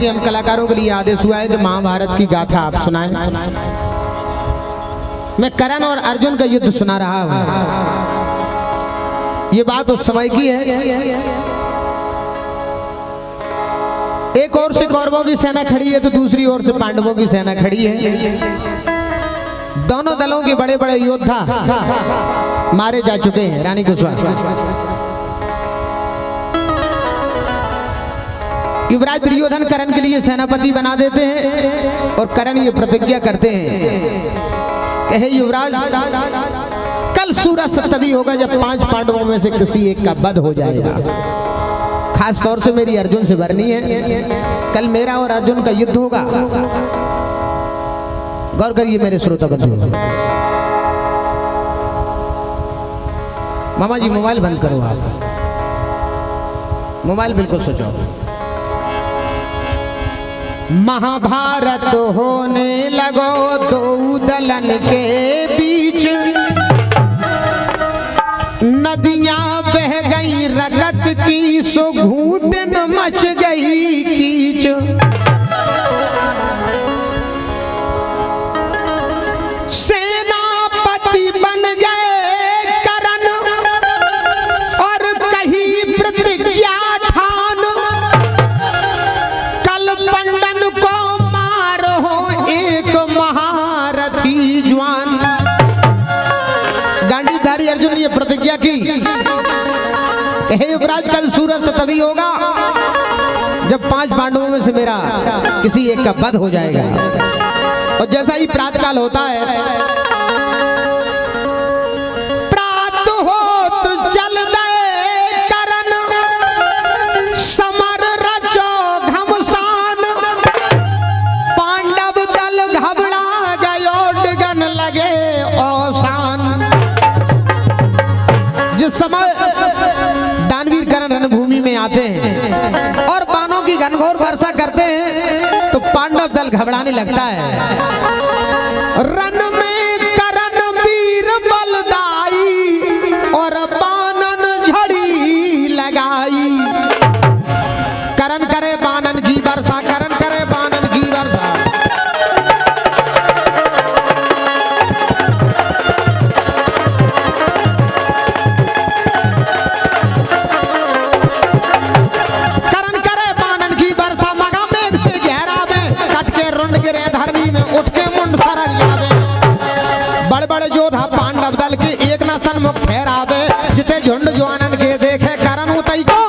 कि हम कलाकारों के लिए आदेश हुआ है कि महाभारत की गाथा आप सुनाएं। मैं करण और अर्जुन का युद्ध सुना रहा हूं। ये बात उस समय की है। एक ओर से कौरवों की सेना खड़ी है तो दूसरी ओर से पांडवों की सेना खड़ी है। दोनों दलों के बड़े बड़े योद्धा मारे जा चुके हैं। रानी कुशवाहा युवराज दुर्योधन करण के लिए सेनापति बना देते हैं और करण ये प्रतिज्ञा करते हैं कि हे युवराज, कल सूरज तभी होगा जब 5 पांडवों में से किसी एक का वध हो जाएगा। खास तौर से मेरी अर्जुन से भरनी है। कल मेरा और अर्जुन का युद्ध होगा। गौर करिए मेरे श्रोता बंधु। मामा जी मोबाइल बंद करो। आप मोबाइल बिल्कुल स्विच ऑफ। महाभारत होने लगो दो दलन के बीच, नदियां बह गई रगत की, सो घूटन मच गई कीच। सेनापति बन गए करण और कही प्रतिज्ञा ठान, कल पंडन को मारो एक महारथी जवान। गांडीवधारी अर्जुन ने प्रतिज्ञा की, हे युवराज, कल सूरज तभी होगा जब 5 पांडवों में से मेरा किसी एक का वध हो जाएगा। और जैसा ही प्रातःकाल होता है, प्रात होत चल गए करण, समर रचो घमसान। पांडव दल घबरा गयो, डिगन लगे औसान। जिस समय दानवीर करण रणभूमि में आते हैं और बाणों की घनघोर वर्षा करते हैं तो पांडव दल घबराने लगता है। रन में करण वीर बलदाई और बानन झड़ी लगाई। करण करे बानन की वर्षा, करण करे बानन की वर्षा। करण करे बानन की वर्षा, मगा मेघ से गहरा में कट के रुंड गिरे धरनी में, उठ के मुंड सरक जावे। बड़े बड़े योद्धा पांडव दल के एक न सन्मुख ठहरावे। जिते झुंड जवानन के देखे करण उतई को,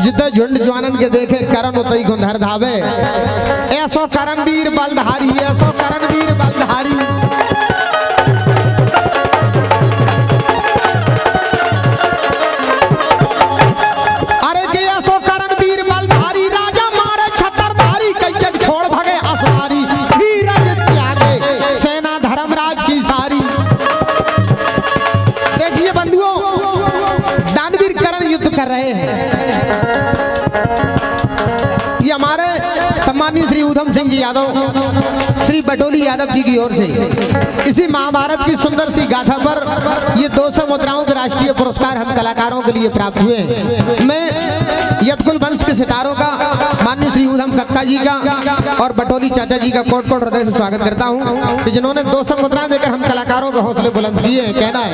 जिते झुंड जवानन के देखे करण उतई को धर धावे। ऐसो करण वीर बलधारी, ऐसो करण वीर बलधारी। अरे के ऐसो करण वीर बलधारी, राजा मारे छतरधारी, कई छोड़ भगे असवारी। धीरज त्यागे सेना धर्मराज की सारी। देखिए बंधुओं, दानवीर करण युद्ध कर रहे हैं। ये हमारे सम्मानित श्री ऊधम सिंह जी यादव, श्री बटोली यादव जी की ओर से इसी महाभारत की सुंदर सी गाथा पर ये 200 मुद्राओं के राष्ट्रीय पुरस्कार हम कलाकारों के लिए प्राप्त हुए। मैं यदकुल वंश के सितारों का, माननीय श्री ऊधम कक्का जी का और बटोली चाचा जी का कोट कोट हृदय से स्वागत करता हूं कि जिन्होंने 200 मुद्राएं देकर हम कलाकारों के हौसले बुलंद किए हैं। कहना है,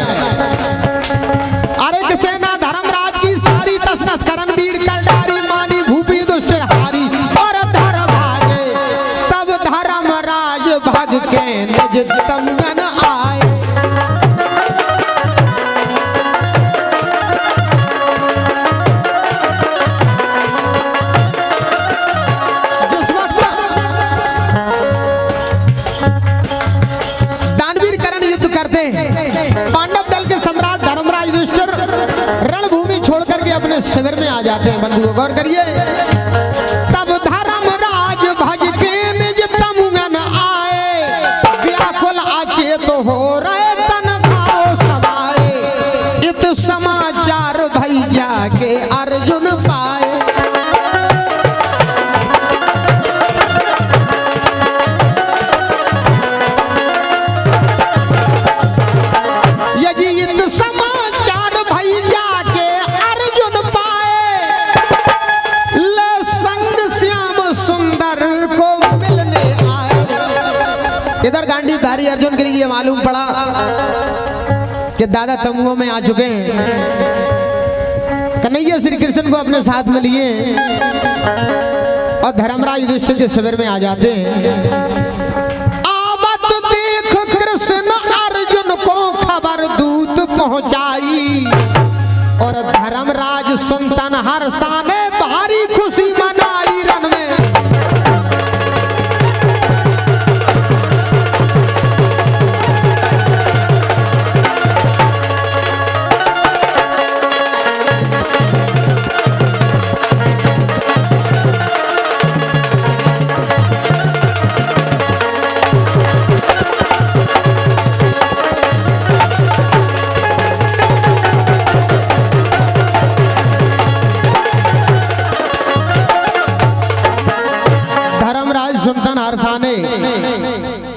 अरे कि सेना धर्मराज की सारी, तसनस करण वीर करडारी, मानी भूपी दुष्ट हारी। और धर्म भागे तब धर्मराज भाग के निज तमगन आए। जिस वक्त दानवीर करण युद्ध करते हैं, पांडव दल के सम्राट धर्मराज युधिष्ठिर रणभूमि छोड़कर के अपने शिविर में आ जाते हैं। बंधुओं गौर करिए, तब धर्मराज भज के निज तमगन आए। व्याकुल अचेत हो रहे तन घाव समाए, इत समाचार भैया के अर्जुन पाए। यदि इत समाचार भैया के अर्जुन पाए, ले भाई अर्जुन के लिए मालूम पड़ा कि दादा तमुओं में आ चुके हैं। कन्हैया श्री कृष्ण को अपने साथ में लिए और धर्मराज युधिष्ठिर के शिविर में आ जाते हैं। आवत देख कृष्ण अर्जुन को खबर दूत पहुंचाई और धर्मराज सुनतन हर्षाने भारी खुशी मनाई। रन में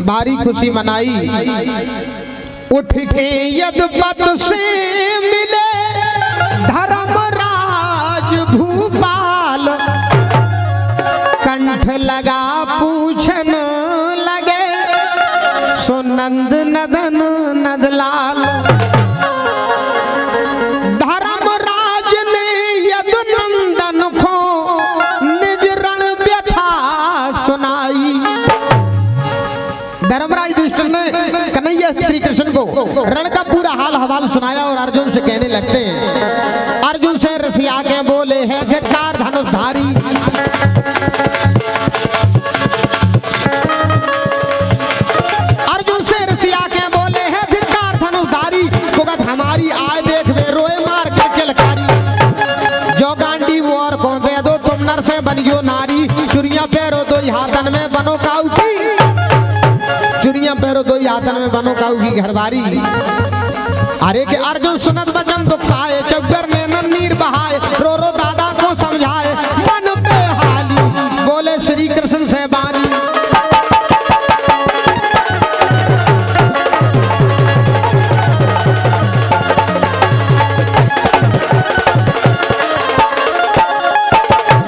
भारी खुशी मनाई। उठ के यदुपत से मिले धर्मराज भूपाल, कंठ लगा पूछन लगे सुनंद नदन नदलाल। धर्मराज ने यदुनंदन को निज रण व्यथा सुनाई। धर्मराज युधिष्ठिर ने कन्हैया श्री कृष्ण को रण का पूरा हाल हवाल सुनाया और अर्जुन से कहने लगते हैं। अर्जुन से रसिया के बोले हैं धिक्कार धनुषधारी, अर्जुन से रसिया के बोले हैं धिक्कार धनुषधारी। भुगत हमारी आय देख वे रोए मार के किलकारी। जो गांडी वो और कौन दे दो तुम नर से बन गयो नारी। चुरिया पैरो दो हाथन में बनो काऊ की, चुरिया पैरो दो हाथन में बनो काऊ की घरबारी। अरे के अर्जुन सुनत बचन दुख पाए, चौगर ने नीर बहाए, रो रो दादा को समझाए मन पे हाली। बोले श्री कृष्ण से बानी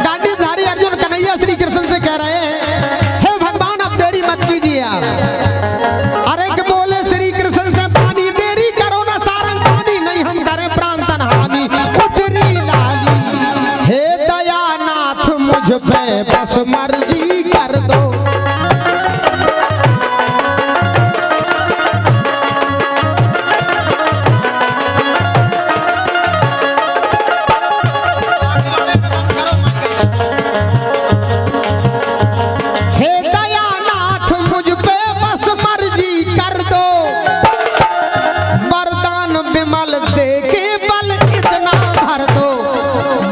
गांडीधारी अर्जुन कन्हैया श्री कृष्ण से कह रहे हैं, हे भगवान अब देरी मत कीजिए। अरे के बोले श्री कृष्ण से पानी देरी करो ना सारंग पानी, नहीं हम करें प्राण तन हानि। उतरी लाली हे दयानाथ मुझ पे बस मर्जी कर दो। हे दयानाथ मुझ पे बस मर्जी कर दो। वरदान विमल दे के बल इतना भर दो।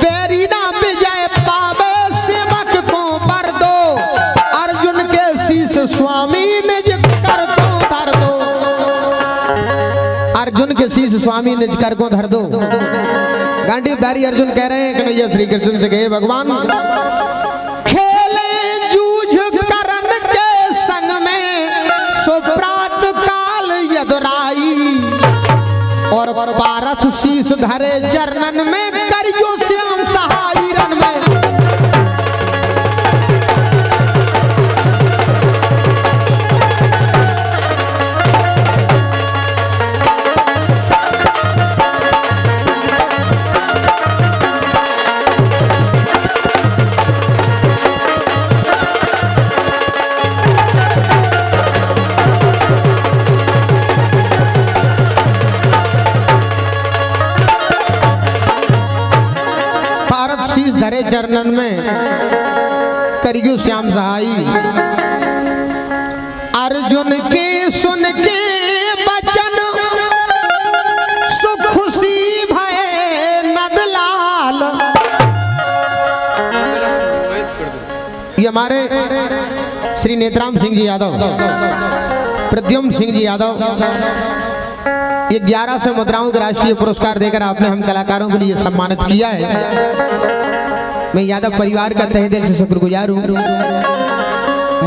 बैरी ना विजय पावे सेवक को बर दो। अर्जुन के शीश स्वामी निज कर को धर दो। अर्जुन के शीश स्वामी निज कर को धर दो। गांडीवधारी अर्जुन कह रहे हैं कन्हैया श्री कृष्ण से कहे भगवान खेले जूझ करण के संग में सुप्रात काल यदुराई। और पारथ शीश धरे चरणन में करियो श्याम सहाई। रन में धरे चरणन में करियो श्याम सहाई। अर्जुन के सुन के बचन सुख खुशी भय नदलाल। ये हमारे श्री नेत्राम सिंह जी यादव, प्रद्युम्न सिंह जी यादव, ये 1100 मुद्राओं के राष्ट्रीय पुरस्कार देकर आपने हम कलाकारों के लिए सम्मानित किया है। मैं यादव परिवार का तहे दिल से शुक्रगुजार हूँ।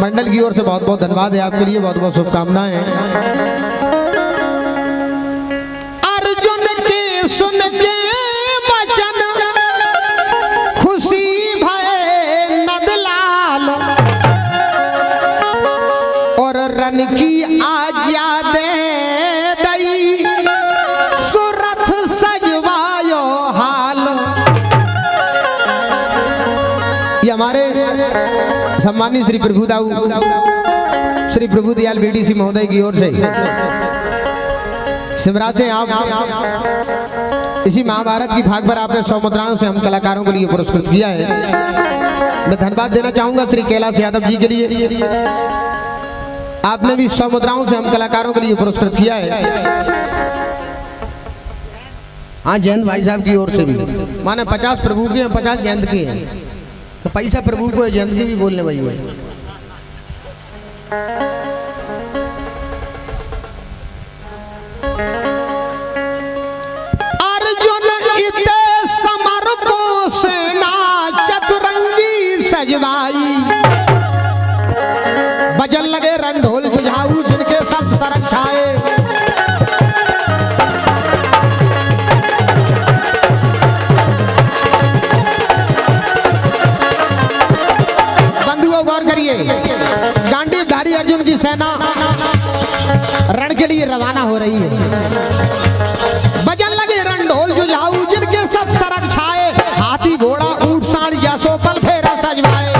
मंडल की ओर से बहुत बहुत धन्यवाद है आपके लिए, बहुत बहुत शुभकामनाएं। अर्जुन के सुन के वचन खुशी भय नदलाल। और रन रन की आज्ञा दे दई, सुरथ सजवायो हाल। ये हमारे सम्मानित श्री प्रभु दयाल बीडीसी महोदय की ओर से सिमरा से आप इसी महाभारत की भाग पर आपने 100 मुद्राओं से हम कलाकारों के लिए पुरस्कृत किया है। मैं धन्यवाद देना चाहूंगा श्री कैलाश यादव जी के लिए, आपने भी 100 मुद्राओं से हम कलाकारों के लिए पुरस्कृत किया है। हाँ, जयंत भाई साहब की ओर से भी माने 50 प्रभु के हैं, 50 जयंत के हैं, तो पैसा प्रभु को जयंत के भी बोलने भाई हुए। अर्जुन इते समर को सेना चतुरंगी सजवाई, बजन लगे रणढोल जुझाऊ जिनके सब सरक छाए। बंधुओं गौर करिए, गांडीवधारी अर्जुन की सेना रण के लिए रवाना हो रही है। बजन लगे रणढोल जुझाऊ जिनके सब सरक छाए, हाथी घोड़ा ऊंट सांड ग्यासो पल फेरा सजवाए।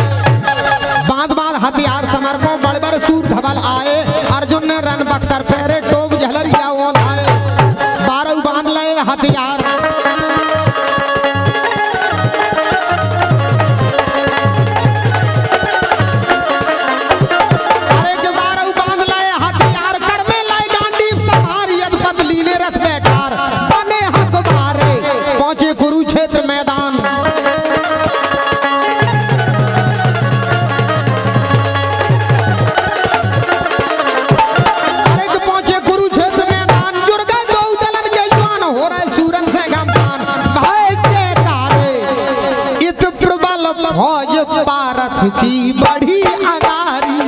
बांध बांध हथियार समर को बड़बर सूर धबल आए, अर्जुन ने रन बख्तर पहरे टोप झलरिया ओंध आए। 12 बांध लए हथियार, अरे के 12 बांध लए हथियार, कर में लाए गांडीव सवार, यदपद लीने रथ बेकार, बने हक मारे पहुंचे कुरुक्षेत्र मैदान। फौज पारथ की बड़ी अगारी,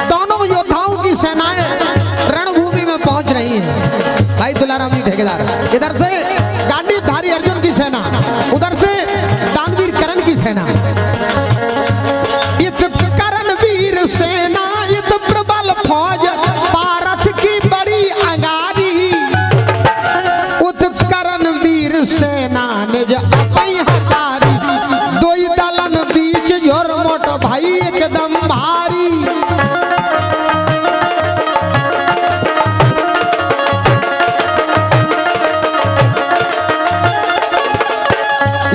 दोनों योद्धाओं की सेनाएं रणभूमि में पहुंच रही हैं। भाई दुलाराम जी ठेकेदार, इधर से गांडीवधारी अर्जुन की सेना, उधर से दानवीर करण की सेना। इत करणवीर सेना इत प्रबल फौज पारथ की बड़ी अंगारी, उत करणवीर सेना निज अपई हतारी, दोई दलन बीच झोर मोट भाई एकदम भारी।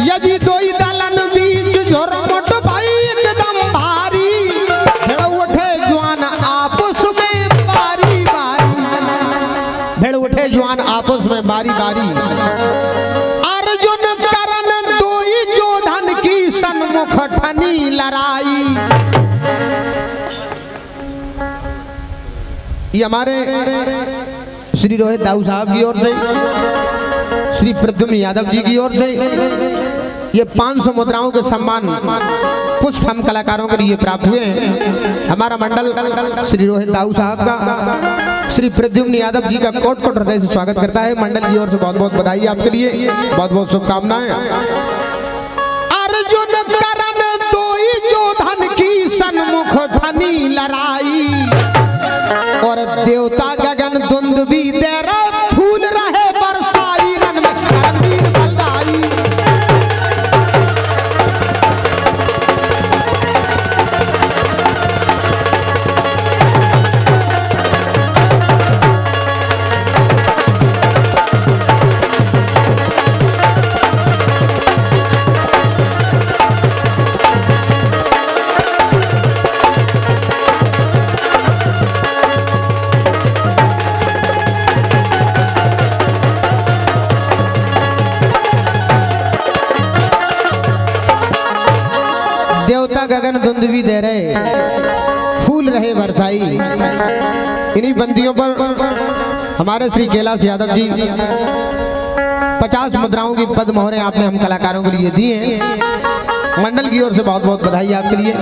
यदि दोई दलन बीच झोर मोट भाई एकदम भारी, भेड़ उठे जवान आपस में बारी बारी, भेड़ उठे जवान आपस में बारी बारी। अर्जुन करण दोई योधन की सन्मुख ठनी लड़ाई। ये हमारे श्री रोहित दाऊ साहब की ओर से, श्री प्रद्युम्न यादव जी की ओर से ये 500 मुद्राओं के सम्मान पुष्प हम कलाकारों के लिए प्राप्त हुए हैं। हमारा मंडल श्री रोहित दाऊ साहब का श्री प्रद्युम्न यादव जी का कोट कोट हृदय से स्वागत करता है। मंडल की ओर से बहुत बहुत बधाई आपके लिए, बहुत बहुत शुभकामनाएं। अर्जुन करण दोई योधन की सन्मुख ठनी लड़ाई, और देवता गगन दुंदुभी दे रहे फूल रहे बरसाई, रन में रणवीर बलदाई। देवता गगन दुंदुभी दे रहे फूल रहे बरसाई। इन्हीं बंदियों पर हमारे श्री कैलाश यादव जी 50 मुद्राओं की पद मोहरें आपने हम कलाकारों के लिए दी हैं। मंडल की ओर से बहुत बहुत बधाई आपके लिए।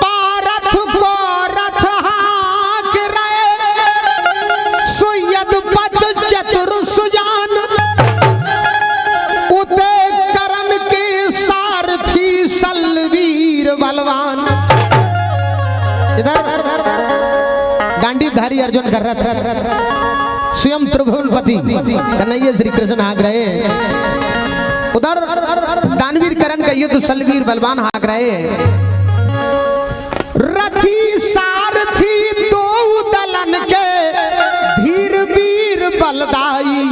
पारथ को रथ हाँक रहे इधर गांडीवधारी अर्जुन का रथ स्वयं त्रिभुवनपति कन्हैया श्री कृष्ण हाक रहे हैं। उधर दानवीर करण का युद्ध सलवीर बलवान हाक रहे हैं। रथी सारथी दो दलन के धीर वीर बलदाई।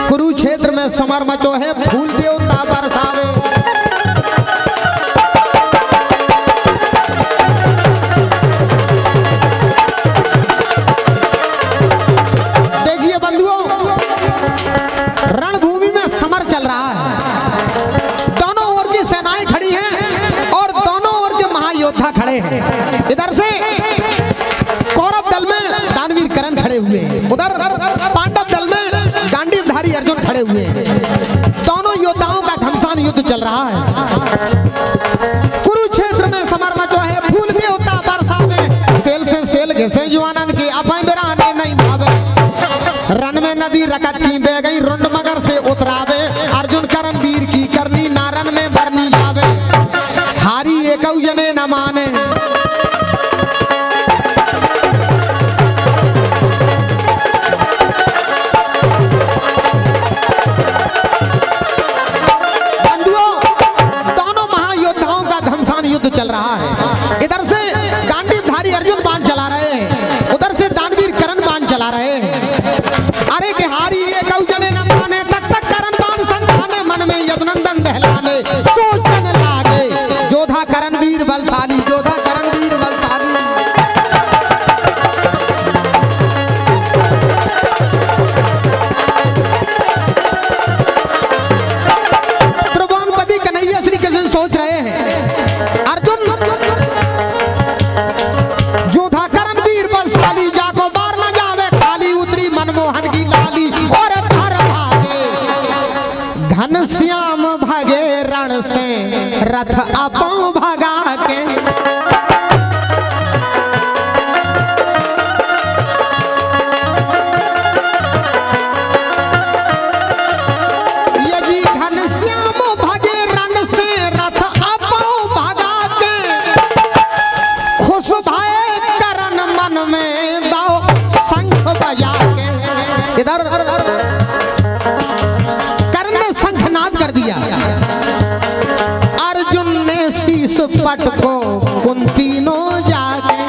कुरुक्षेत्र में समर मचो है, फूल देवता बरसावे। देखिए बंधुओं, रणभूमि में समर चल रहा है। दोनों ओर की सेनाएं खड़ी हैं और दोनों ओर के महायोद्धा खड़े हैं। इधर से कौरव दल में दानवीर करण खड़े हुए हैं, उधर पांडव दल में गांडीवधारी अर्जुन खड़े हुए हैं। दोनों योद्धाओं का घमसान युद्ध चल रहा है। कुरुक्षेत्र में समर मचो है, फूल देवता बरसावे। सेल से सेल घिसे जुआनन की अपने बिराने नहीं भावे। रन में नदी रकत की बह गई, रुंड मगर से उतरावे। अर्जुन करण वीर की करनी नारन में भरनी जावे। हारी एक जने न माने, चल रहा है। इधर से गांडीवधारी अर्जुन बाण चला रहे हैं, उधर से दानवीर करण बाण चला रहे हैं। अरे के हारी एक जने न माने, तक तक करण बाण संधाने। मन में यदुनंदन दहलाने, सोचन लागे जोधा करण वीर बलशाली, जोधा करण वीर बलशाली। त्रिभुवनपति कन्हैया श्री कृष्ण सोच रहे हैं, अर्जुन जोधा करण वीर बलशाली, जाको बार न जावे खाली। उतरी मनमोहन की लाली और धर भागे, घनश्याम भागे रण से रथ अपो भगा के। यदि घनश्याम भागे रण से रथ अपो भगा के। खुश भाए करण मन में दाओ शंख बजा के। इधर कर्ण ने शंखनाद कर दिया। अर्जुन ने शीश पट को कुंती नो जाके।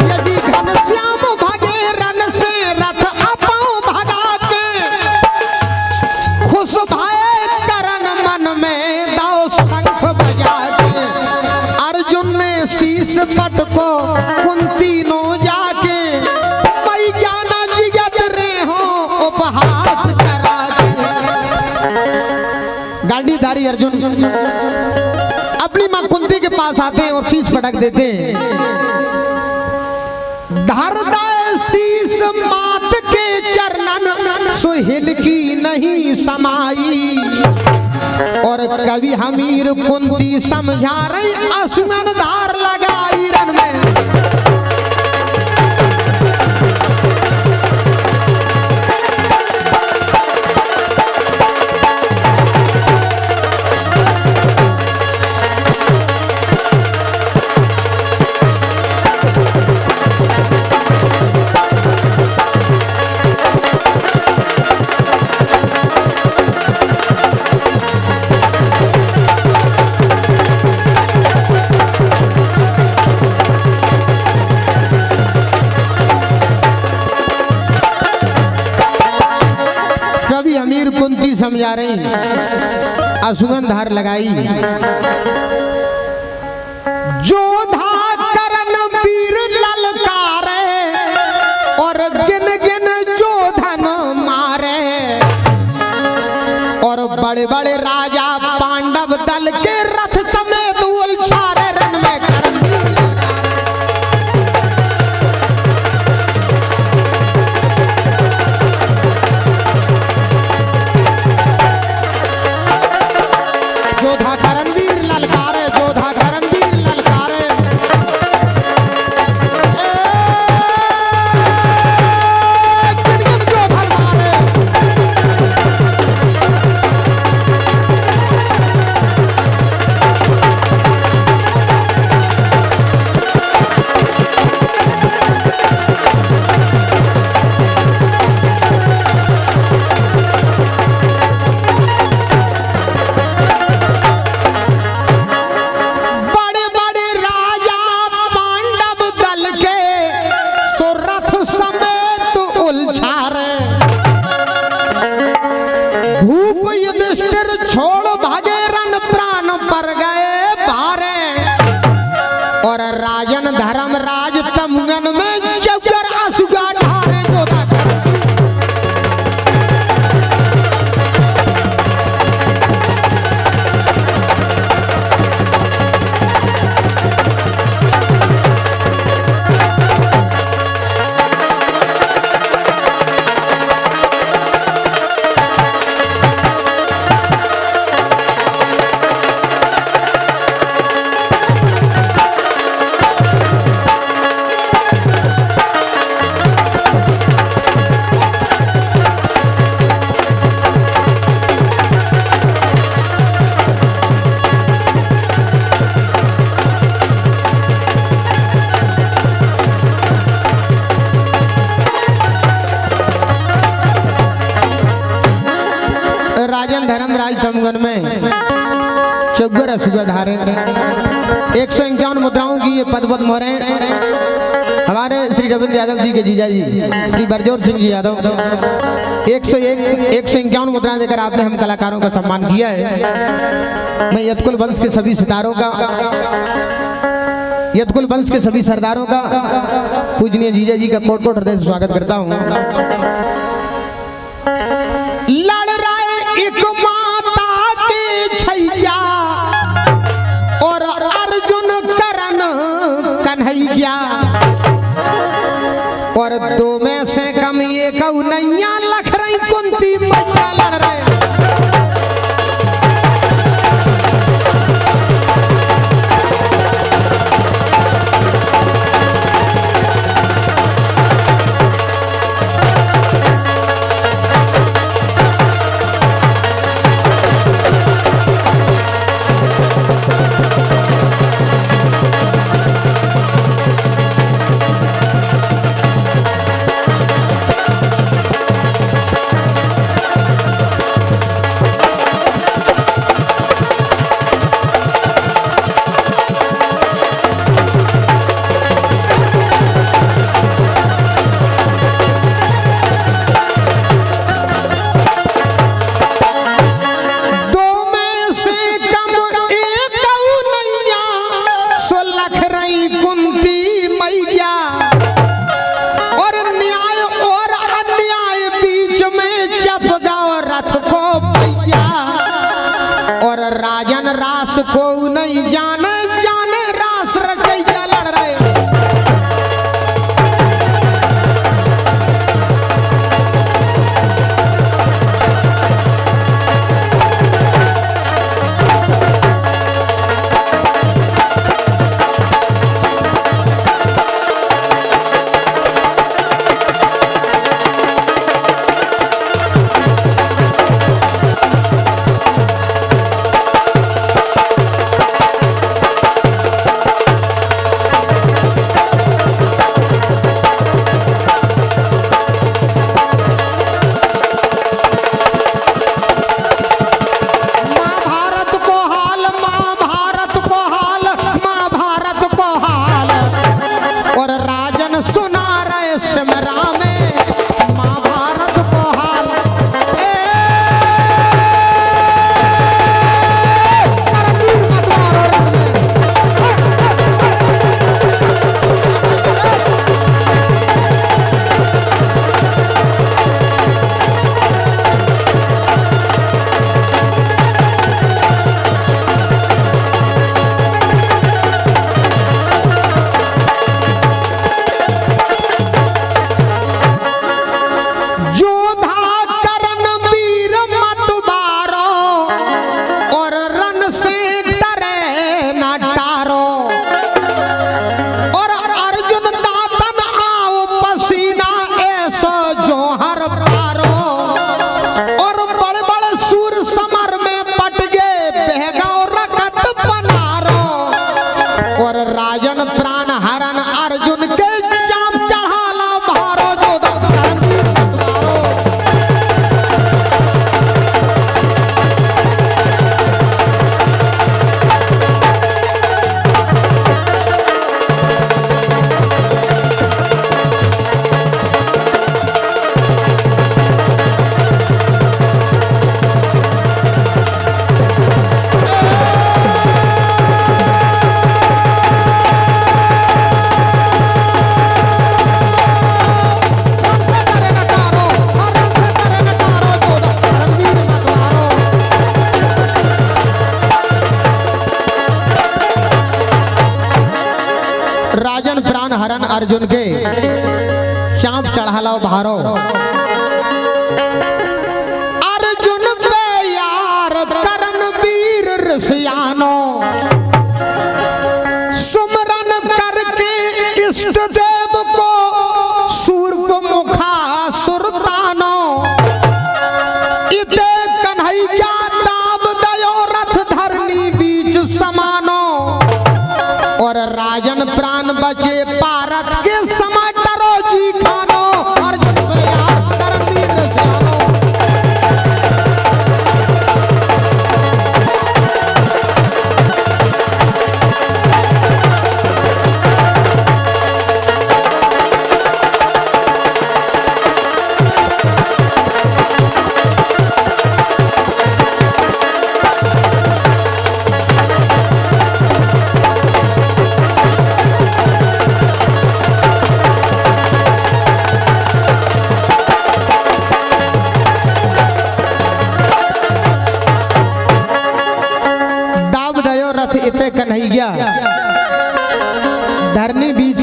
यदि घनश्याम भागे रण से रथ अपो भगा के। खुश भाए करण मन में दाओ शंख बजा के। अर्जुन ने शीश पट को कुंती नो जाके। मई ज्ञान जिगत रे हो उपहास करा के। गांडीवधारी अर्जुन अपनी मां कुंती के पास आते हैं और शीश पटक देते हैं। धरदाय शीश मात के चरणन, सुहिल की नहीं समाई। और कवि हमीर कुंती समझा रही, असमन धार लगाई रन में। अमीर कुंती समझा रही, असुगन धार लगाई। जोधा करण वीर ललकारे और गिन गिन जोधन मारे। और बड़े बड़े राजा पांडव दल के रथ समेत उलझारे। रन में करण वीर जोधा करणवीर ललकारे, जोधा करणवीर ललकारे। गिन गिन जोधन मारे। राजन धर्मराज तमगन में चौगर असुगा धारे 151 मुद्राओं की ये पद मोहरे हमारे श्री रविंद्र यादव जी के जीजा जी श्री बरजोर सिंह जी यादव 151 मुद्राएं देकर आपने हम कलाकारों का सम्मान किया है। मैं यतकुल वंश के सभी सितारों का, यतकुल वंश के सभी सरदारों का पूजनीय जीजा जी का कोट कोट हृदय से स्वागत करता हूँ। लड़ रहे एक माता के छैया और अर्जुन करण कन्हैया और दो में से कम ये कौनैया लख रही कुंती मैया लड़ रहे। राजन रास को नहीं जाने जाने रास रचैया लड़ रहे। राजन प्राण हरण अर्जुन के चाप चढ़ाला भारो राजन प्राण हरण अर्जुन के चाप चढ़ाला भारो अर्जुन पे यार करण वीर ऋषियानो सुमरन करके इष्ट देव को सूर्प मुखा सुरतानो इते कन्हैया दाब दयो रथ धरनी बीच समानो और राजन प्राण बचे पारत के समय डरो जी खानो अर्जुन पे यार करण वीर ऋषियानो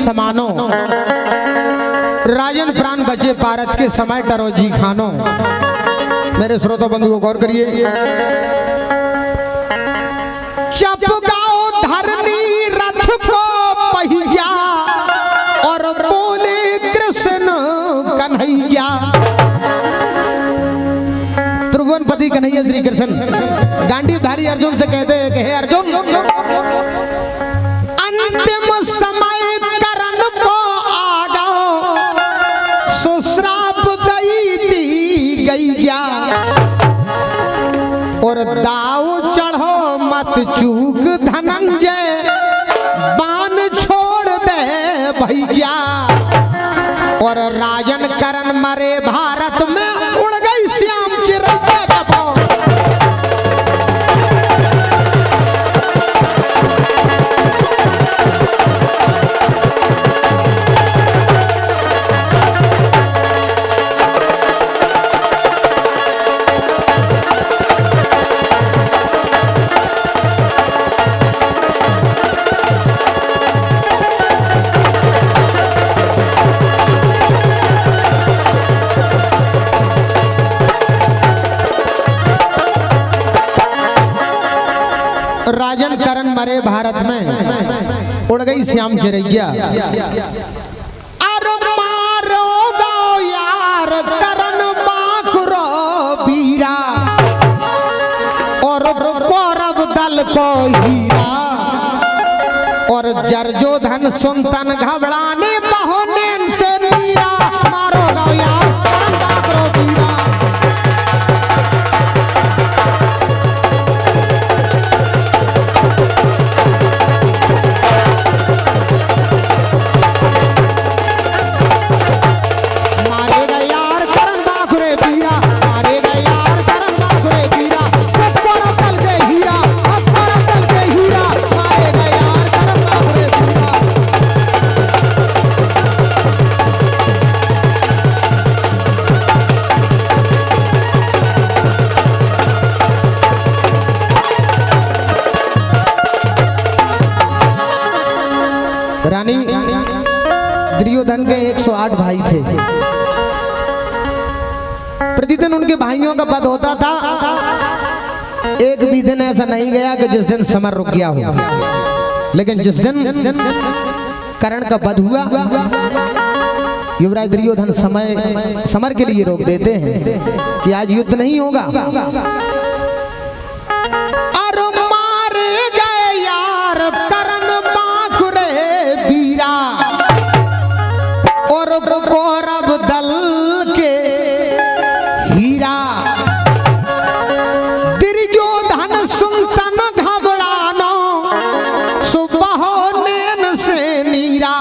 समानो, राजन प्राण बचे पारत के समय टरो जी खानो। मेरे श्रोता बंधुओं गौर करिए, चपगाओ धरनी रथ को पहिया और बोले कृष्ण कन्हैया। त्रिभुवनपति कन्हैया श्री कृष्ण गांडीवधारी अर्जुन से कहते हैं कि हे अर्जुन, अंतिम समय करण को आगाओ, सुश्राप दैती गैया और दाव चढ़ो मत चूक धनंजय, बाण छोड़ दे भैया। और राजन करण मरे भारत में, उड़ गई श्याम चिरैया जपो। राजन करण मरे भारत में, उड़ गई श्याम चिरैया। अरे मारो गो यार करण बाखुरो बीरा, और कौरव दल को हीरा। और जर्जो धन सुनतन घबराने बहोनेन से नीरा। मारो गो यार करण बाखुरो बीरा। रानी दुर्योधन के 108 भाई थे। प्रतिदिन उनके भाइयों का वध होता था। एक भी दिन ऐसा नहीं गया कि जिस दिन समर रुक गया हो। लेकिन जिस दिन कर्ण का वध हुआ, युवराज दुर्योधन समर के लिए रोक देते हैं कि आज युद्ध नहीं होगा। कौरव दल के हीरा, दुर्योधन सुनतन घबरानो, सुबह नैन से नीरा।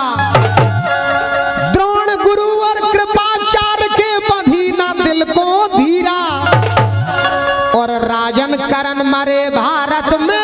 द्रोण गुरु और कृपाचार्य के बधी न दिल को धीरा। और राजन करण मरे भारत में,